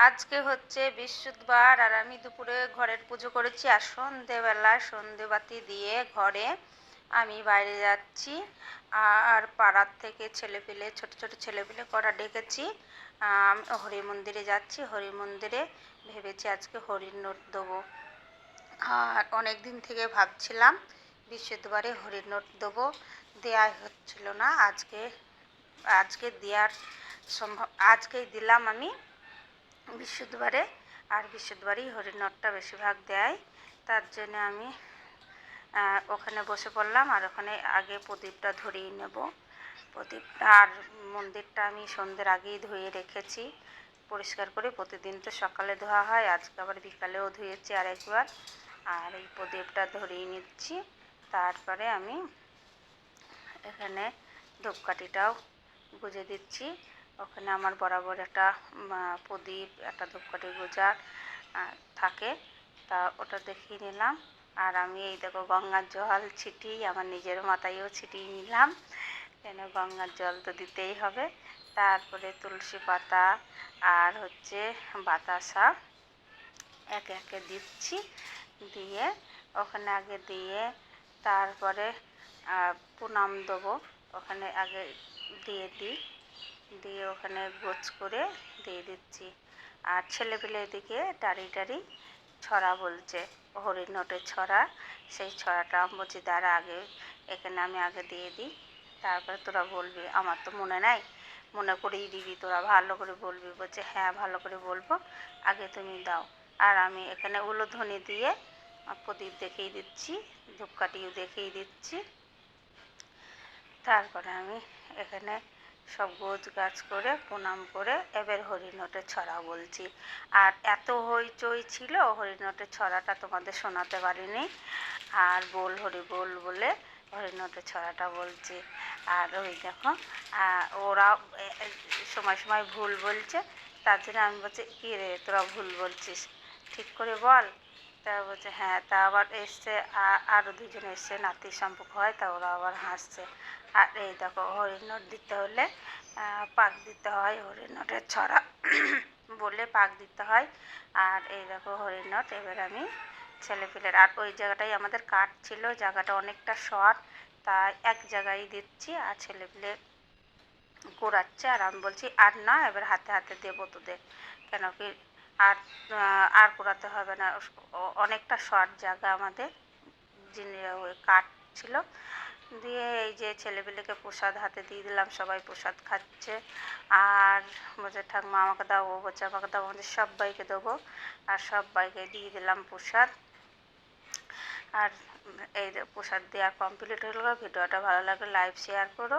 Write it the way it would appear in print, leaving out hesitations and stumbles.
আজকে হচ্ছে বৃহস্পতিবার আর আমি দুপুরে ঘরের পুজো করেছি আর সন্ধেবেলা সন্ধেবাতি দিয়ে ঘরে আমি বাইরে যাচ্ছি। আর পাড়ার থেকে ছেলেপিলে ছোট ছোট ছেলেপিলে করা ডেকেছি। হরি মন্দিরে যাচ্ছি, হরি মন্দিরে ভেবেছি আজকে হরির নোট দেবো। আর অনেক দিন থেকে ভাবছিলাম বৃহস্পতিবারে হরির নোট দেবো, দেওয়া হচ্ছিল না। আজকে দেওয়ার সম্ভব, আজকেই দিলাম আমি বৃহস্পতিবারে। আর বৃহস্পতিবারেই হরির নোটটা বেশিরভাগ দেয়, তার জন্য আমি ওখানে বসে পড়লাম। আর ওখানে আগে প্রদীপটা ধরিয়ে নেব। প্রদীপটা আর মন্দিরটা আমি সন্ধ্যের আগেই ধুয়ে রেখেছি পরিষ্কার করে। প্রতিদিন তো সকালে ধোয়া হয়, আজকে আবার বিকালেও ধুয়েছি আরেকবার। আর এই প্রদীপটা ধরিয়ে নিচ্ছি। তারপরে আমি এখানে ধূপকাঠিটাও গুজে দিচ্ছি। ওখানে আমার বরাবর একটা প্রদীপ, একটা ধূপকাঠি গোজার থাকে, তা ওটা দেখিয়ে নিলাম। আর আমি এই দেখো গঙ্গার জল ছিটিয়ে আমার নিজের মাথায়ও ছিটিয়ে নিলাম, কেন গঙ্গার জল তো দিতেই হবে। তারপরে তুলসী পাতা আর হচ্ছে বাতাসা একে একে দিচ্ছি, দিয়ে ওখানে আগে দিয়ে তারপরে প্রণাম দেবো। ওখানে আগে দিয়ে ওখানে গোছ করে দিয়ে দিচ্ছি। আর ছেলেপিলে এদিকে টারি টারি ছড়া বলছে, হরির নোটের ছড়া। সেই ছড়াটা আমি বলছি দাঁড়া আগে এখানে আমি আগে দিয়ে দিই, তারপরে তোরা বলবি। আমার তো মনে নাই, মনে করেই দিবি, তোরা ভালো করে বলবি। বলছে হ্যাঁ ভালো করে বলবো, আগে তুমি দাও। আর আমি এখানে উলুধ্বনি দিয়ে প্রদীপ দেখিয়ে দিচ্ছি, ধূপকাঠিও দেখিয়ে দিচ্ছি। তারপরে আমি এখানে সব গোছ গাছ করে প্রণাম করে এবার হরিনোটের ছড়া বলছি। আর এত হইচই ছিল, হরিনোটের ছড়াটা তোমাদের শোনাতে পারিনি। আর বল হরি বল বলে হরিনোটের ছড়াটা বলছি। আর ওই দেখো ওরা সময় সময় ভুল বলছে, তার জন্য আমি বলছি কী রে তোরা ভুল বলছিস, ঠিক করে বল। তা বলছে হ্যাঁ। তা আবার এসছে আরও দুজন এসছে, নাতির সম্পর্ক হয়, তা ওরা আবার হাসছে। আর এই দেখো হরির নোট দিতে হলে পাক দিতে হয়, হরির নোটের ছড়া বলে পাক দিতে হয়। আর এই দেখো হরির নোট এবার আমি ছেলেপিলের। আর ওই জায়গাটাই আমাদের কাট ছিল, জায়গাটা অনেকটা শর্ট, তাই এক জায়গায় দিচ্ছি। আর ছেলেপিলে কোরাচ্ছে, আর আমি বলছি আর না, এবার হাতে হাতে দেবো তোদের, কেন কি আর আর কোরাতে হবে না, অনেকটা শর্ট জায়গা আমাদের, যিনি ওই কাট ছিল। দিয়ে এই যে ছেলেপিলেকে প্রসাদ হাতে দিয়ে দিলাম, সবাই প্রসাদ খাচ্ছে। আর বলছে ঠাকুমা আমাকে দাও, ও বলছে আমাকে দাও, আমাদের সবাইকে দেবো। আর সবাইকে দিয়ে দিলাম প্রসাদ। আর এই প্রসাদ দেওয়া কমপ্লিট হলো। ভিডিওটা ভালো লাগলে লাইক শেয়ার করো,